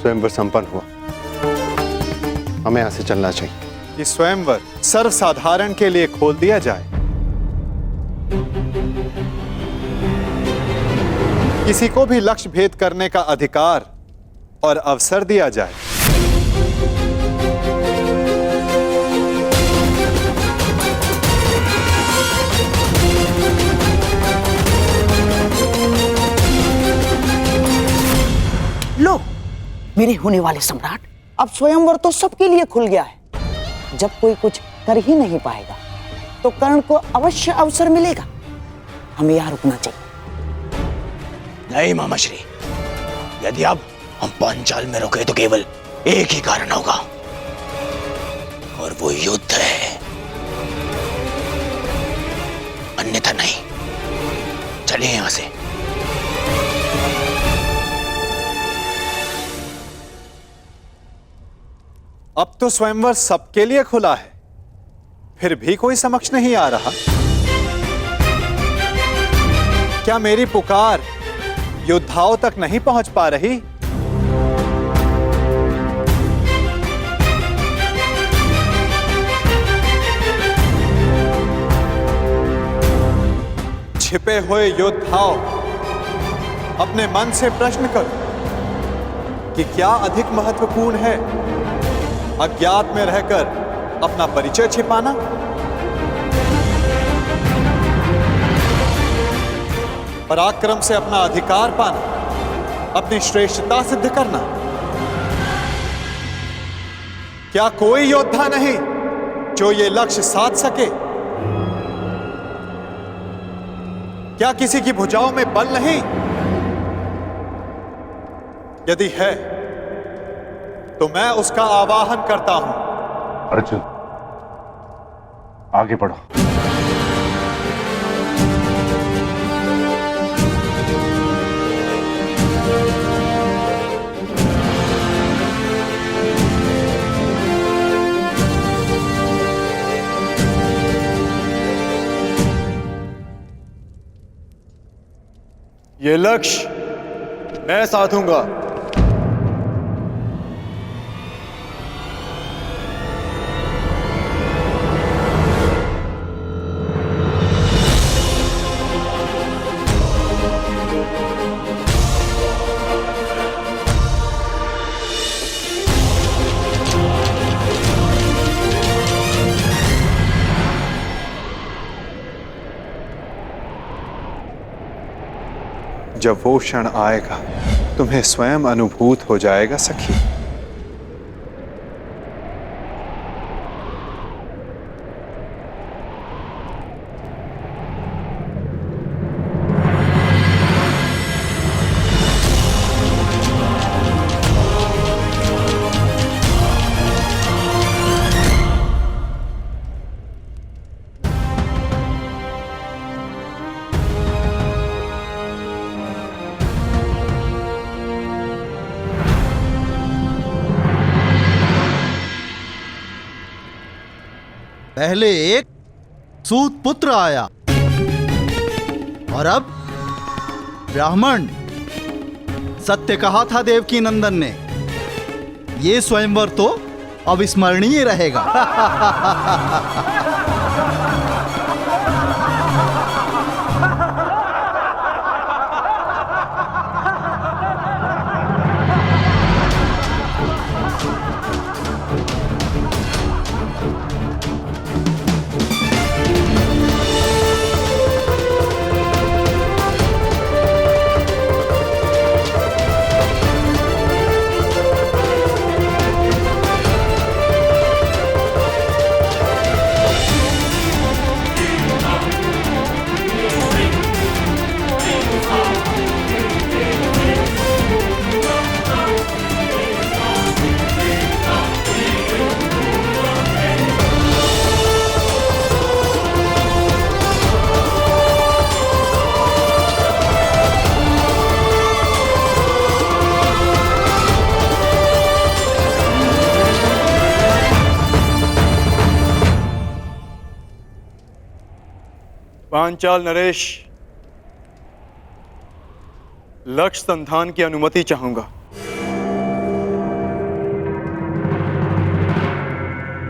स्वयंवर संपन्न हुआ, हमें यहां से चलना चाहिए। ये स्वयंवर सर्वसाधारण के लिए खोल दिया जाए, किसी को भी लक्ष्य भेद करने का अधिकार और अवसर दिया जाए। लो, मेरे होने वाले सम्राट, अब स्वयंवर तो सबके लिए खुल गया है। जब कोई कुछ कर ही नहीं पाएगा तो कर्ण को अवश्य अवसर मिलेगा। हमें यहाँ रुकना चाहिए। नहीं मामाश्री, यदि अब हम पांचाल में रुके तो केवल एक ही कारण होगा, और वो युद्ध है, अन्यथा नहीं। चलिए यहां से। अब तो स्वयंवर सबके लिए खुला है, फिर भी कोई समक्ष नहीं आ रहा। क्या मेरी पुकार योद्धाओं तक नहीं पहुंच पा रही? छिपे हुए योद्धाओं, अपने मन से प्रश्न करो कि क्या अधिक महत्वपूर्ण है, अज्ञात में रहकर अपना परिचय छिपाना, पराक्रम से अपना अधिकार पाना, अपनी श्रेष्ठता सिद्ध करना? क्या कोई योद्धा नहीं जो ये लक्ष्य साध सके? क्या किसी की भुजाओं में बल नहीं? यदि है तो मैं उसका आवाहन करता हूं। अर्जुन, आगे बढ़ो। ये लक्ष्य मैं साधूंगा। जब वो क्षण आएगा, तुम्हें स्वयं अनुभूत हो जाएगा सखी। पहले एक सूत पुत्र आया और अब ब्राह्मण। सत्य कहा था देवकी नंदन ने, ये स्वयंवर तो अविस्मरणीय रहेगा। पांचाल नरेश, लक्ष्य संधान की अनुमति चाहूंगा।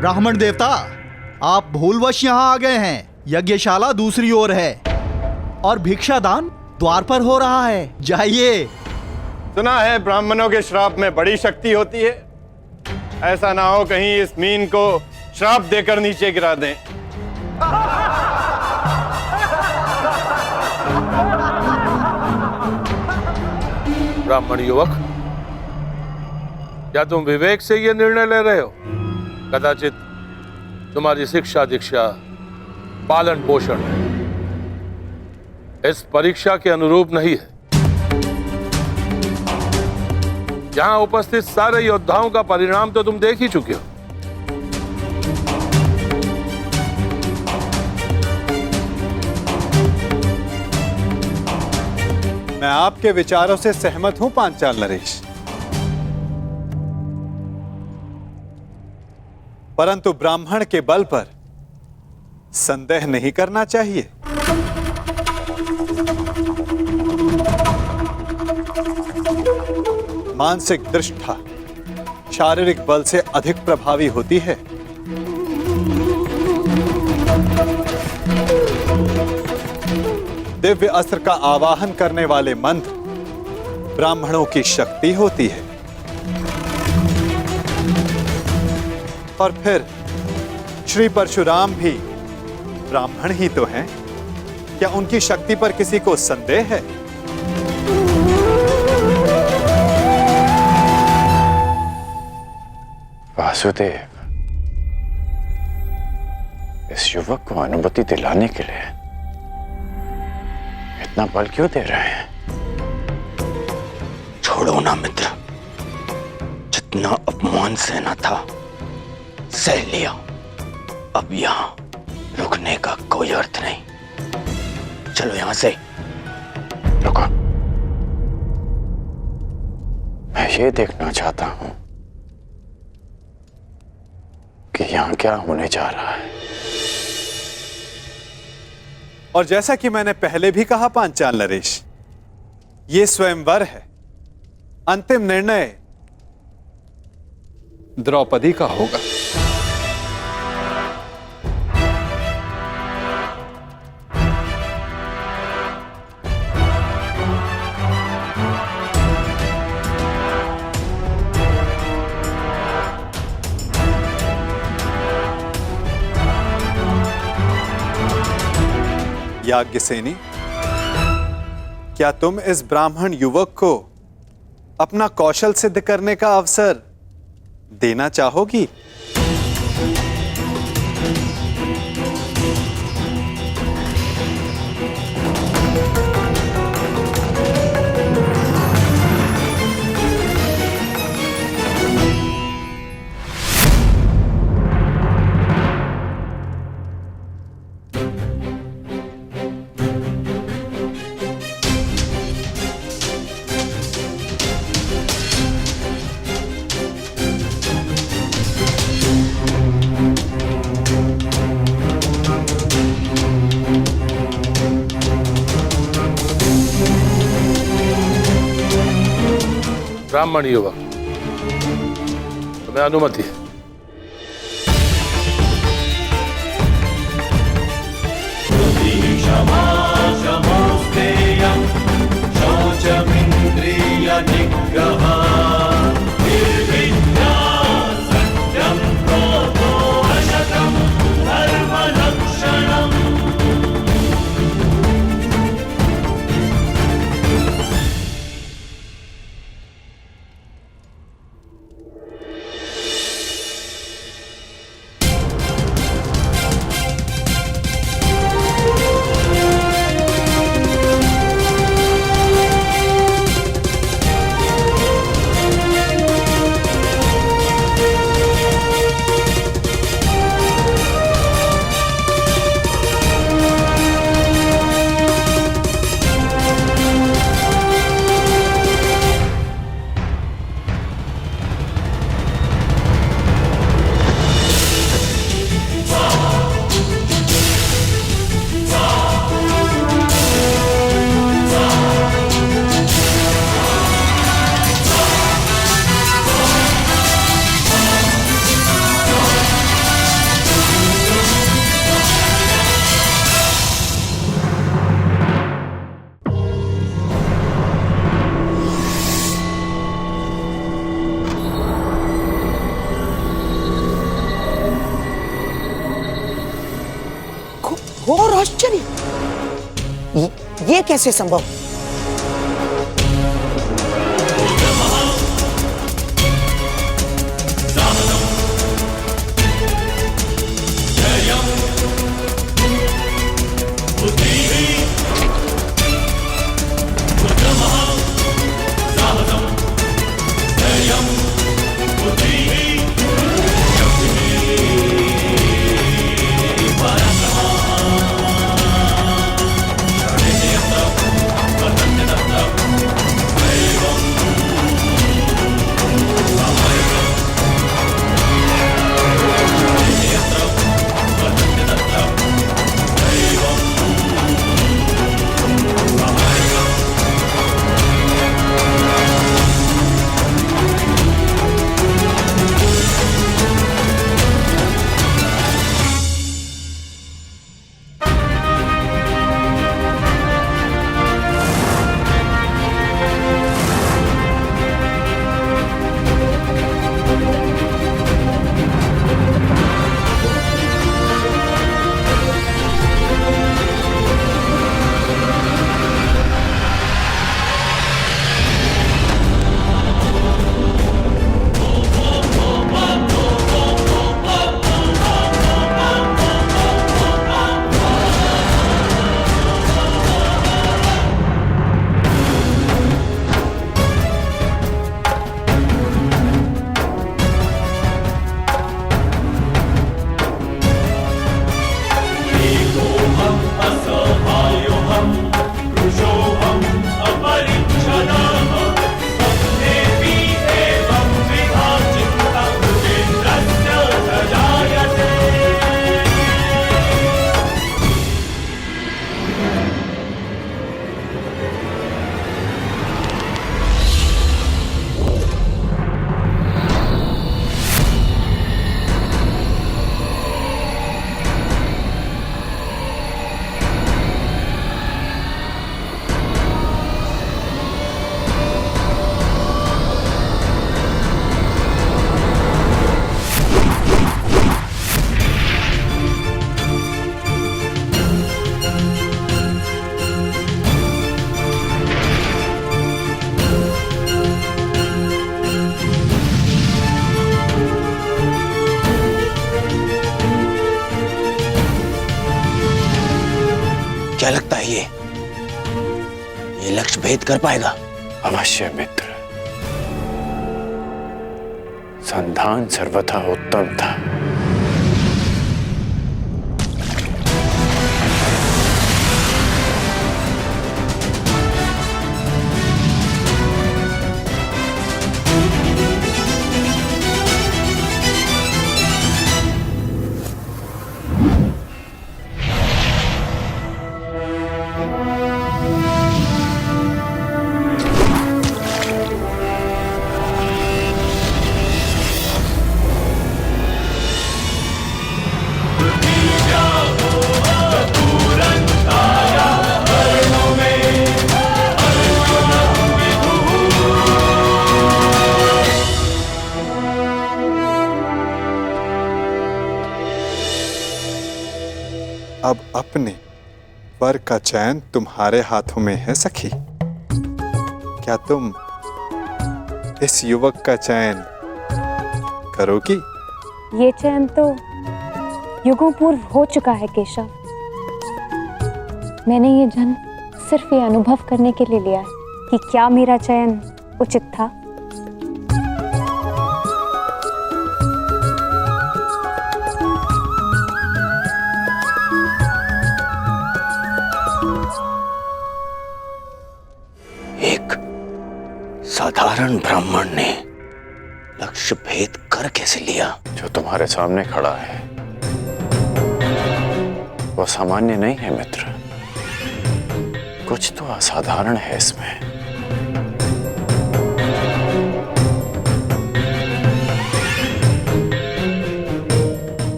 ब्राह्मण देवता, आप भूलवश यहाँ आ गए हैं। यज्ञशाला दूसरी ओर है और भिक्षादान द्वार पर हो रहा है। जाइए। सुना है ब्राह्मणों के श्राप में बड़ी शक्ति होती है। ऐसा ना हो कहीं इस मीन को श्राप देकर नीचे गिरा दें। ब्राह्मण युवक, क्या तुम विवेक से यह निर्णय ले रहे हो? कदाचित तुम्हारी शिक्षा दीक्षा पालन पोषण इस परीक्षा के अनुरूप नहीं है। यहां उपस्थित सारे योद्धाओं का परिणाम तो तुम देख ही चुके हो। मैं आपके विचारों से सहमत हूं पांचाल नरेश, परंतु ब्राह्मण के बल पर संदेह नहीं करना चाहिए। मानसिक दृष्टा शारीरिक बल से अधिक प्रभावी होती है। दिव्य अस्त्र का आवाहन करने वाले मंत्र ब्राह्मणों की शक्ति होती है। और फिर श्री परशुराम भी ब्राह्मण ही तो हैं। क्या उनकी शक्ति पर किसी को संदेह है? वासुदेव, इस युवक को अनुमति दिलाने के लिए इतना बल क्यों दे रहे हैं? छोड़ो ना मित्र, जितना अपमान सहना था सह लिया। अब यहां रुकने का कोई अर्थ नहीं। चलो यहां से। रुको, मैं ये देखना चाहता हूं कि यहां क्या होने जा रहा है। और जैसा कि मैंने पहले भी कहा पांचाल नरेश, ये स्वयंवर है। अंतिम निर्णय द्रौपदी का होगा। याज्ञसेनी, क्या तुम इस ब्राह्मण युवक को अपना कौशल सिद्ध करने का अवसर देना चाहोगी? ब्राह्मण युवक, तुम्हें अनुमति है। ये कैसे संभव? क्या लगता है ये लक्ष्य भेद कर पाएगा? अवश्य मित्र। संधान सर्वथा उत्तम था। अब अपने वर का चयन तुम्हारे हाथों में है सखी। क्या तुम इस युवक का चयन करोगी? ये चयन तो युगों पूर्व हो चुका है केशव। मैंने ये जन्म सिर्फ ये अनुभव करने के लिए लिया है कि क्या मेरा चयन उचित था। एक साधारण ब्राह्मण ने लक्ष्य भेद कर कैसे लिया? जो तुम्हारे सामने खड़ा है वो सामान्य नहीं है मित्र। कुछ तो असाधारण है इसमें।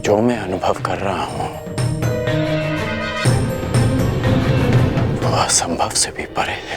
जो मैं अनुभव कर रहा हूं वो असंभव से भी परे है।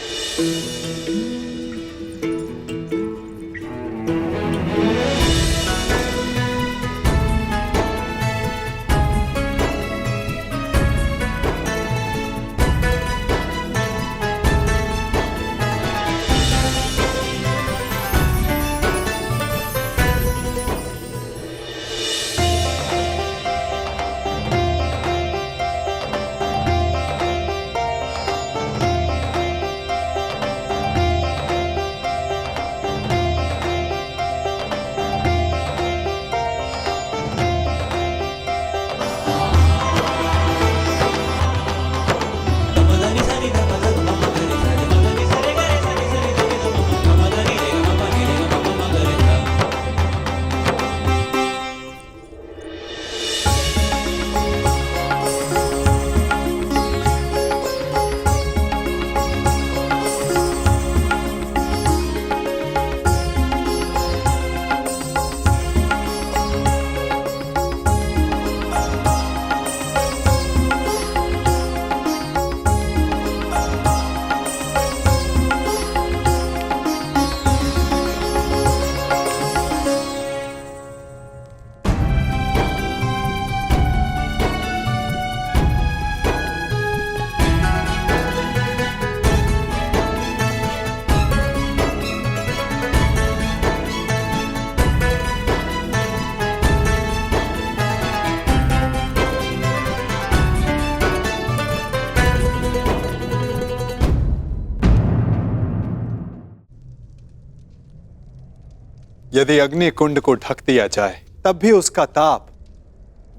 यदि अग्नि कुंड को ढक दिया जाए तब भी उसका ताप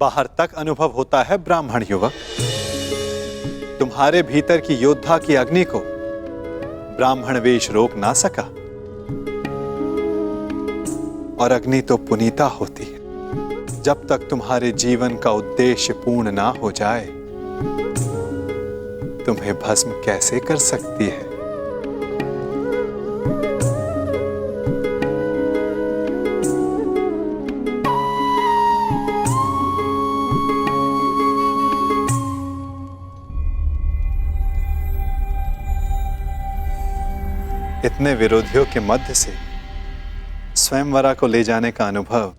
बाहर तक अनुभव होता है ब्राह्मण युवक। तुम्हारे भीतर की योद्धा की अग्नि को ब्राह्मण वेश रोक ना सका। और अग्नि तो पुनीता होती है, जब तक तुम्हारे जीवन का उद्देश्य पूर्ण ना हो जाए तुम्हें भस्म कैसे कर सकती है। इतने विरोधियों के मध्य से स्वयंवरा को ले जाने का अनुभव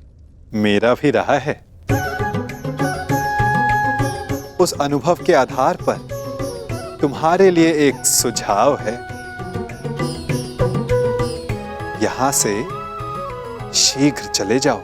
मेरा भी रहा है। उस अनुभव के आधार पर तुम्हारे लिए एक सुझाव है। यहां से शीघ्र चले जाओ।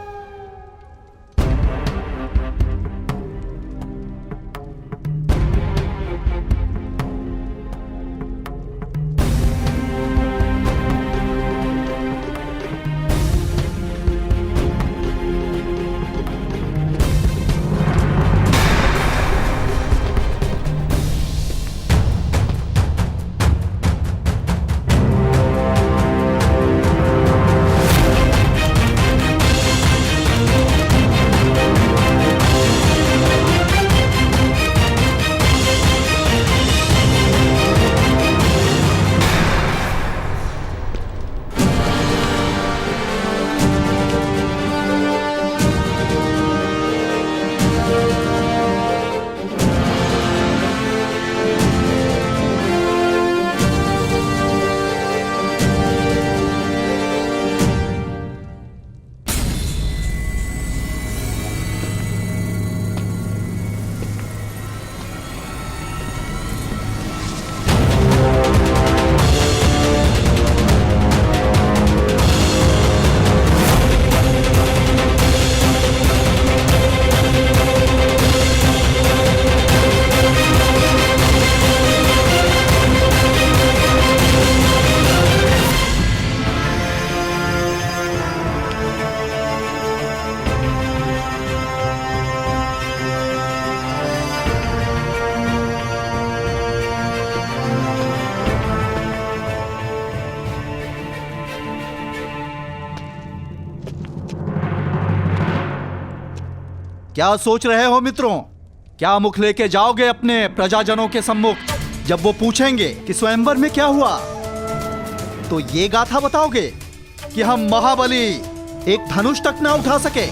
क्या सोच रहे हो मित्रों? क्या मुख लेके जाओगे अपने प्रजाजनों के सम्मुख जब वो पूछेंगे कि स्वयंवर में क्या हुआ? तो ये गाथा बताओगे कि हम महाबली एक धनुष तक ना उठा सके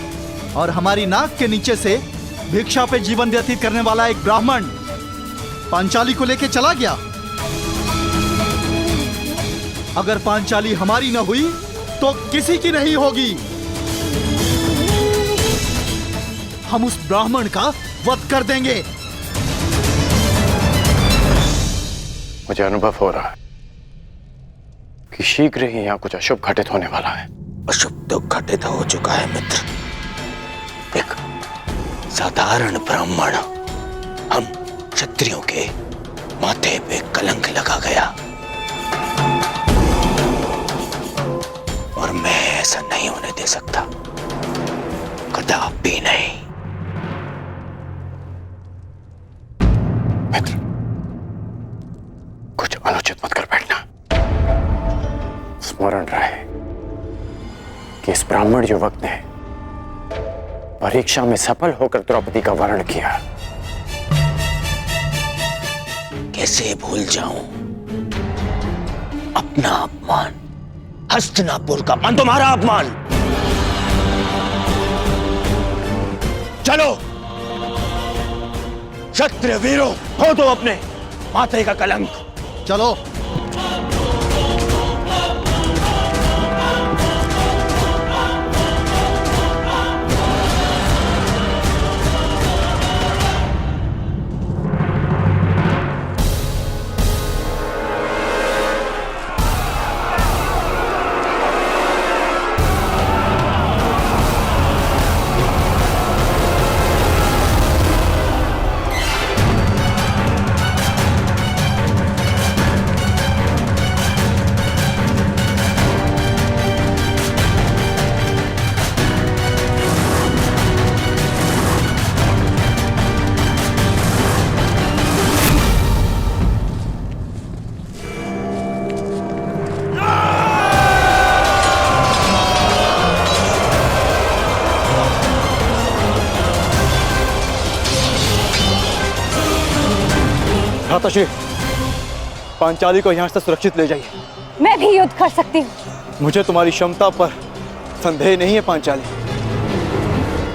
और हमारी नाक के नीचे से भिक्षा पे जीवन व्यतीत करने वाला एक ब्राह्मण पांचाली को लेके चला गया। अगर पांचाली हमारी न हुई तो किसी की नहीं होगी। हम उस ब्राह्मण का वध कर देंगे। मुझे अनुभव हो रहा है कि शीघ्र ही यहां कुछ अशुभ घटित होने वाला है। अशुभ तो घटित हो चुका है मित्र। एक साधारण ब्राह्मण हम क्षत्रियों के माथे पे कलंक लगा गया और मैं ऐसा नहीं होने दे सकता, कदापि नहीं। मित्र, कुछ अनुचित मत कर बैठना। स्मरण रहे कि इस ब्राह्मण युवक ने परीक्षा में सफल होकर द्रौपदी का वर्ण किया। कैसे भूल जाऊं अपना अपमान, हस्तिनापुर का अपमान, तुम्हारा अपमान। चलो क्षत्रिय वीरों, हो तो अपने माथे का कलंक। चलो। भ्राताश्री, पांचाली को यहाँ से सुरक्षित ले जाइए। मैं भी युद्ध कर सकती हूँ। मुझे तुम्हारी क्षमता पर संदेह नहीं है पांचाली,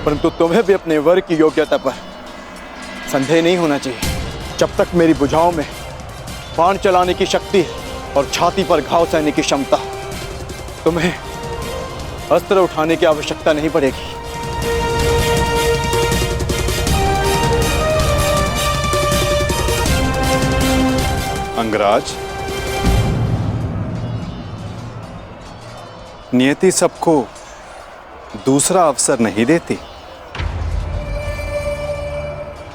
परंतु तुम्हें भी अपने वर की योग्यता पर संदेह नहीं होना चाहिए। जब तक मेरी भुजाओं में बाण चलाने की शक्ति और छाती पर घाव सहने की क्षमता, तुम्हें अस्त्र उठाने की आवश्यकता नहीं पड़ेगी। अंगराज, नियति सबको दूसरा अवसर नहीं देती,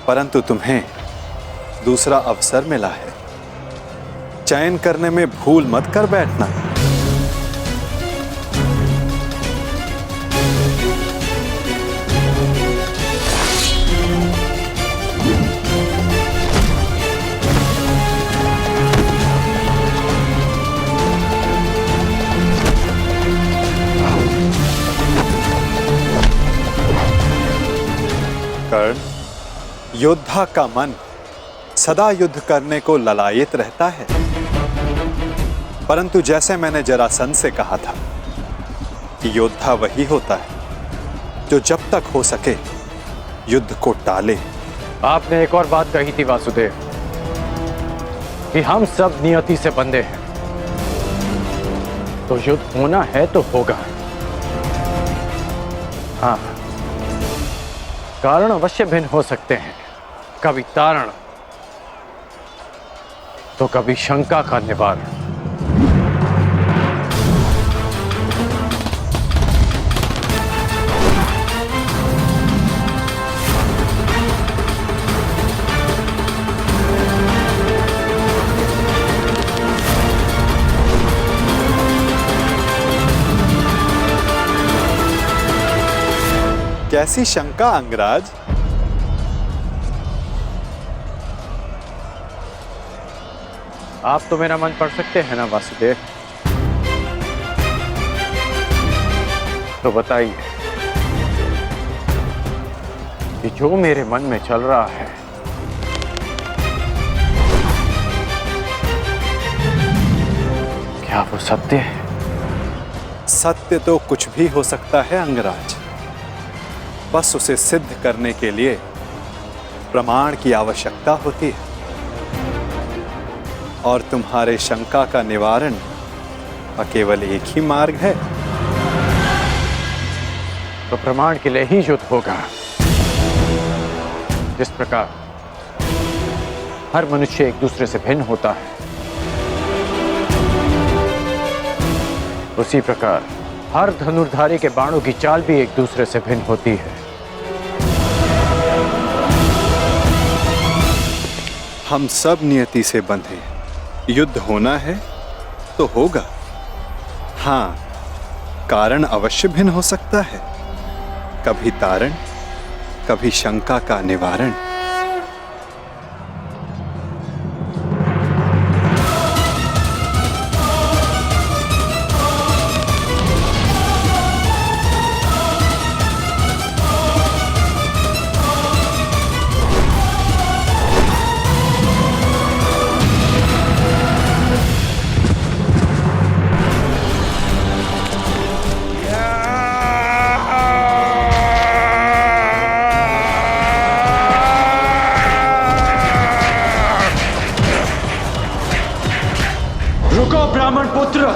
परंतु तुम्हें दूसरा अवसर मिला है। चयन करने में भूल मत कर बैठना। कर्ण, योद्धा का मन सदा युद्ध करने को ललायित रहता है, परंतु जैसे मैंने जरासंध से कहा था कि योद्धा वही होता है जो जब तक हो सके युद्ध को टाले। आपने एक और बात कही थी वासुदेव कि हम सब नियति से बंधे हैं, तो युद्ध होना है तो होगा। हाँ, कारण अवश्य भिन्न हो सकते हैं, कभी तारण तो कभी शंका का निवारण। कैसी शंका अंगराज? आप तो मेरा मन पढ़ सकते हैं ना वासुदेव, तो बताइए कि जो मेरे मन में चल रहा है क्या वो सत्य है? सत्य तो कुछ भी हो सकता है अंगराज, बस उसे सिद्ध करने के लिए प्रमाण की आवश्यकता होती है, और तुम्हारे शंका का निवारण का केवल एक ही मार्ग है। तो प्रमाण के लिए ही युद्ध होगा। जिस प्रकार हर मनुष्य एक दूसरे से भिन्न होता है, उसी प्रकार हर धनुर्धारी के बाणों की चाल भी एक दूसरे से भिन्न होती है। हम सब नियति से बंधे हैं, युद्ध होना है तो होगा। हाँ, कारण अवश्य भिन्न हो सकता है, कभी तारण, कभी शंका का निवारण। रुको ब्राह्मण पुत्र,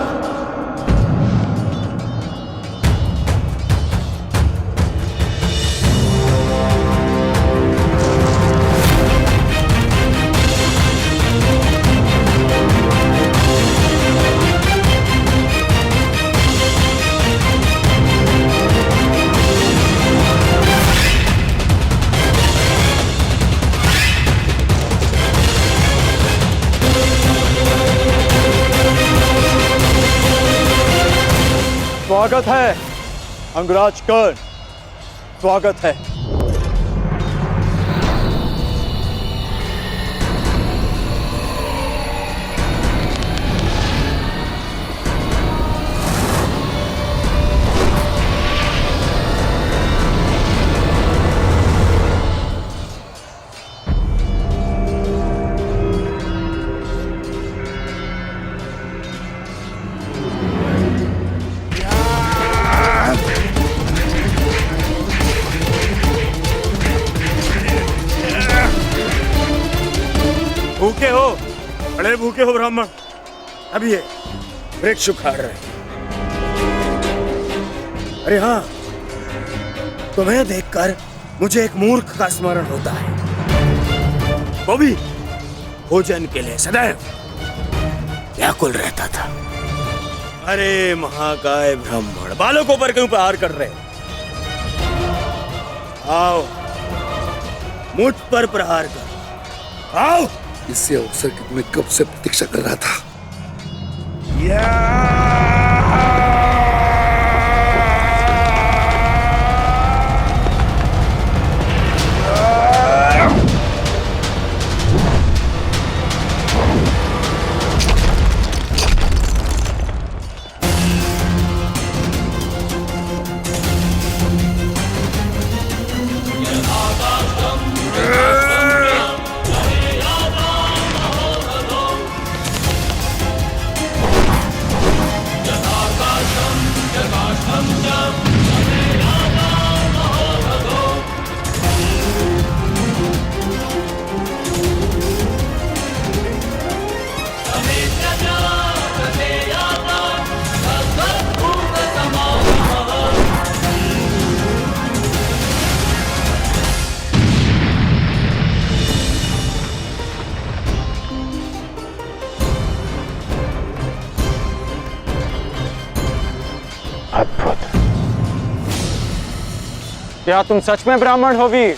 स्वागत है अंगराज कर्ण, स्वागत है। बड़े भूखे हो ब्राह्मण, अब ये वृक्ष उखाड़ रहे। अरे हाँ, तुम्हें देखकर मुझे एक मूर्ख का स्मरण होता है, वो भी भोजन के लिए सदैव व्याकुल रहता था। अरे महाकाय ब्राह्मण, बालों को पर क्यों प्रहार कर रहे हो? आओ, मुझ पर प्रहार कर, आओ। इससे अवसर की मैं कब से प्रतीक्षा कर रहा था। अद्भुत। क्या तुम सच में ब्राह्मण हो वीर?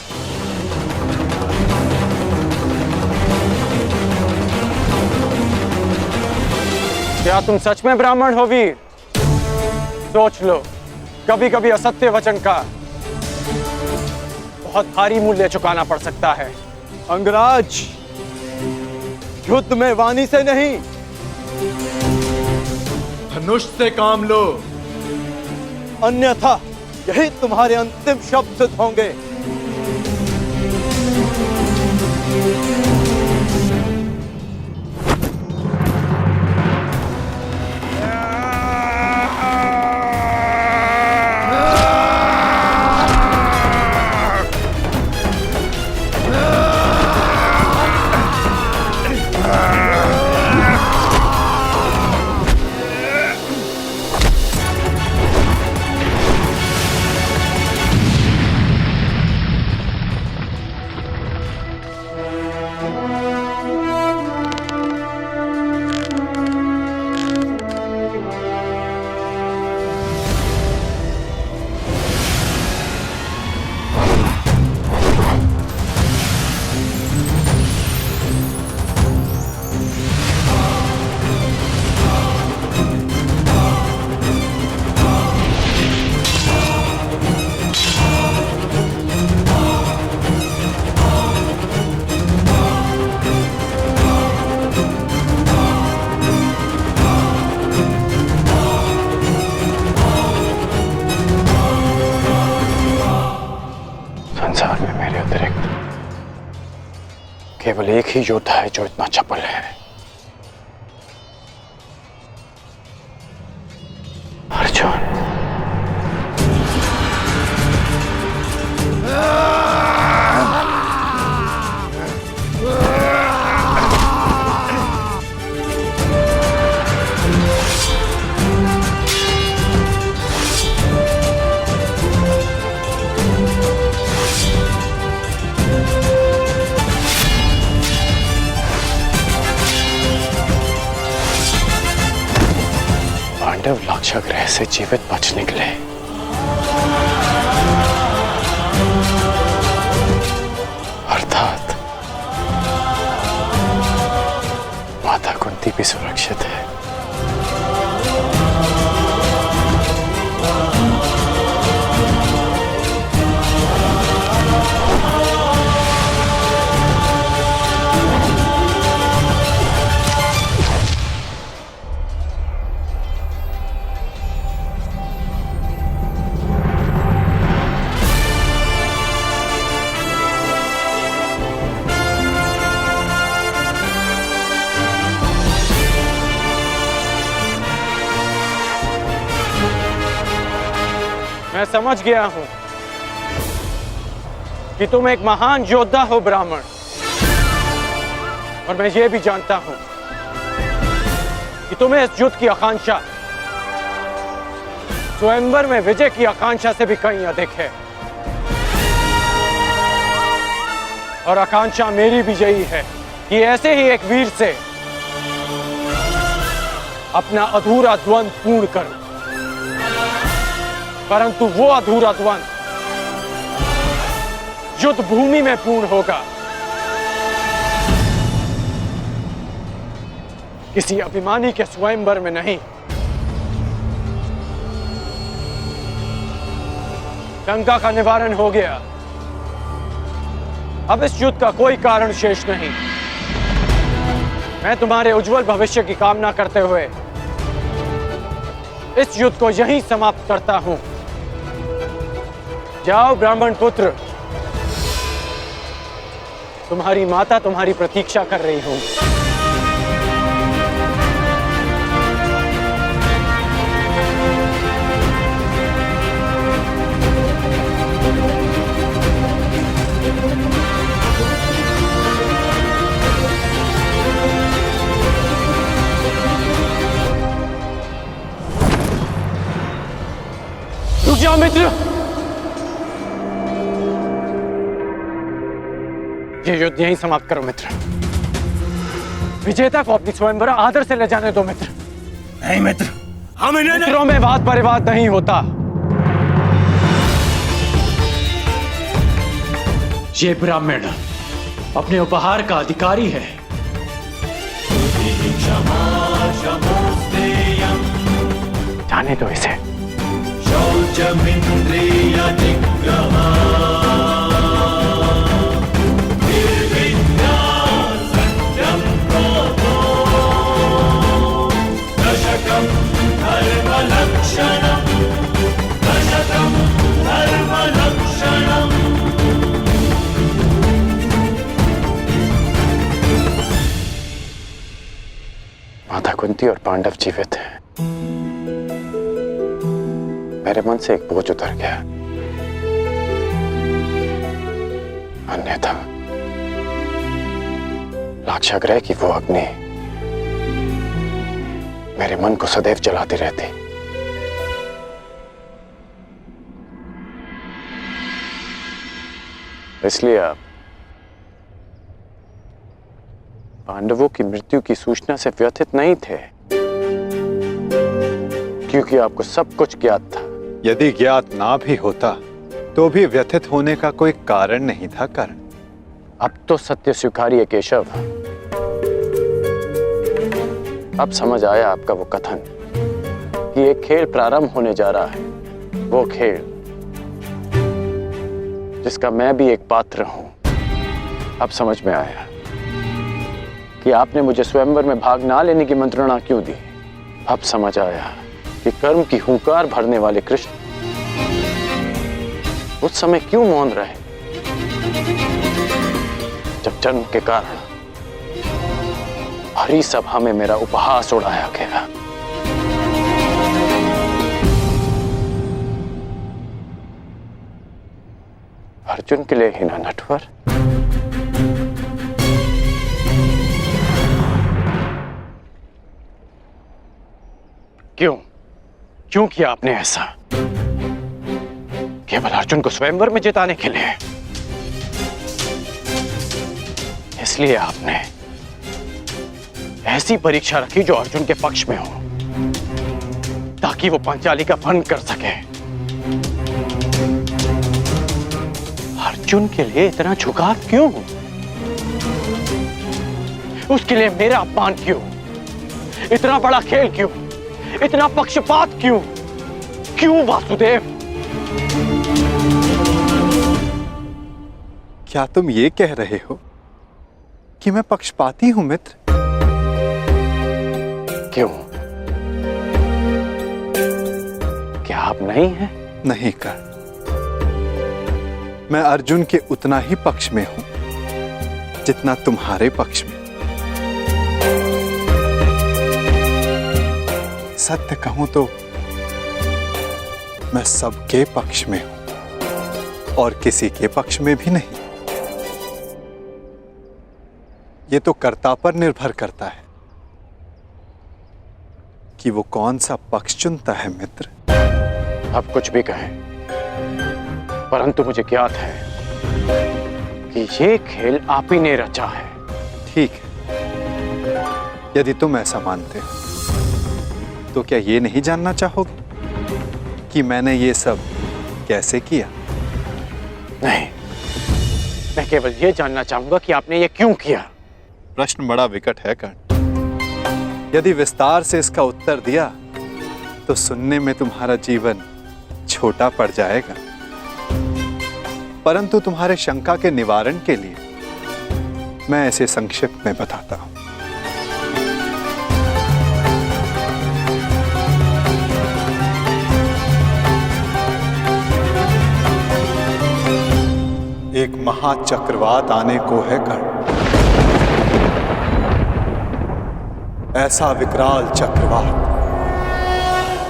क्या तुम सच में ब्राह्मण हो वीर? सोच लो, कभी कभी असत्य वचन का बहुत भारी मूल्य चुकाना पड़ सकता है। अंगराज, युद्ध में वाणी से नहीं, धनुष से काम लो, अन्यथा यही तुम्हारे अंतिम शब्द सिद्ध होंगे। संसार में मेरे अतिरिक्त केवल एक ही योद्धा है जो इतना चपल है। अर्जुन। पांडव लाक्षागृह से जीवित बच निकले। अर्थात माता कुंती भी सुरक्षित है। मैं समझ गया हूं कि तुम एक महान योद्धा हो ब्राह्मण, और मैं ये भी जानता हूं कि तुम्हें इस युद्ध की आकांक्षा स्वयंवर में विजय की आकांक्षा से भी कहीं अधिक है। और आकांक्षा मेरी भी यही है कि ऐसे ही एक वीर से अपना अधूरा द्वंद्व पूर्ण करूं। परंतु वो अधूरा द्वंद्व युद्ध भूमि में पूर्ण होगा, किसी अभिमानी के स्वयंवर में नहीं। शंका का निवारण हो गया। अब इस युद्ध का कोई कारण शेष नहीं। मैं तुम्हारे उज्जवल भविष्य की कामना करते हुए इस युद्ध को यहीं समाप्त करता हूं। जाओ ब्राह्मण पुत्र, तुम्हारी माता तुम्हारी प्रतीक्षा कर रही हूं। रुक जाओ मित्र, ये युद्ध यहीं समाप्त करो मित्र। विजेता को अपनी स्वयंवर आदर से ले जाने दो मित्र। नहीं मित्र, हम इन्हें मित्रों में वाद परिवाद नहीं होता। ये ब्राह्मण अपने उपहार का अधिकारी है। जाने दो इसे। माता कुंती और पांडव जीवित हैं। मेरे मन से एक बोझ उतर गया। अन्यथा लाक्षागृह की वो अग्नि मेरे मन को सदैव जलाती रहती। इसलिए आप पांडवों की मृत्यु की सूचना से व्यथित नहीं थे, क्योंकि आपको सब कुछ ज्ञात था। यदि ज्ञात ना भी होता तो भी व्यथित होने का कोई कारण नहीं था। कर्ण, अब तो सत्य स्वीकारिए केशव। अब समझ आया आपका वो कथन कि एक खेल प्रारंभ होने जा रहा है। वो खेल जिसका मैं भी एक पात्र हूं। अब समझ में आया कि आपने मुझे स्वयंवर में भाग ना लेने की मंत्रणा क्यों दी। अब समझ आया कि कर्म की हुंकार भरने वाले कृष्ण उस समय क्यों मौन रहे जब जन्म के कारण हरी सभा में मेरा उपहास उड़ाया गया। अर्जुन के लिए ही ना नटवर। क्यों किया आपने ऐसा? केवल अर्जुन को स्वयंवर में जिताने के लिए? इसलिए आपने ऐसी परीक्षा रखी जो अर्जुन के पक्ष में हो, ताकि वो पांचाली का भंग कर सके। अर्जुन के लिए इतना झुकाव क्यों? उसके लिए मेरा अपमान क्यों? इतना बड़ा खेल क्यों? इतना पक्षपात क्यों? क्यों वासुदेव? क्या तुम ये कह रहे हो कि मैं पक्षपाती हूं मित्र? क्यों? क्या आप नहीं हैं? नहीं कर्ण, मैं अर्जुन के उतना ही पक्ष में हूं जितना तुम्हारे पक्ष में। सत्य कहूं तो मैं सबके पक्ष में हूं और किसी के पक्ष में भी नहीं। ये तो कर्ता पर निर्भर करता है कि वो कौन सा पक्ष चुनता है मित्र। आप कुछ भी कहें, परंतु मुझे ज्ञात है कि ये खेल आप ही ने रचा है। ठीक है, यदि तुम ऐसा मानते हो तो क्या ये नहीं जानना चाहोगे कि मैंने ये सब कैसे किया? नहीं, मैं केवल ये जानना चाहूंगा कि आपने ये क्यों किया। प्रश्न बड़ा विकट है कर्ण। यदि विस्तार से इसका उत्तर दिया तो सुनने में तुम्हारा जीवन छोटा पड़ जाएगा, परंतु तुम्हारे शंका के निवारण के लिए मैं इसे संक्षिप्त में बताता हूं। एक महाचक्रवात आने को है कर्ण, ऐसा विकराल चक्रवात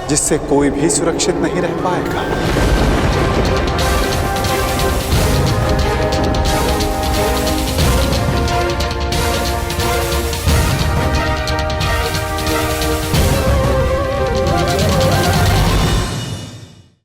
जिससे कोई भी सुरक्षित नहीं रह पाएगा।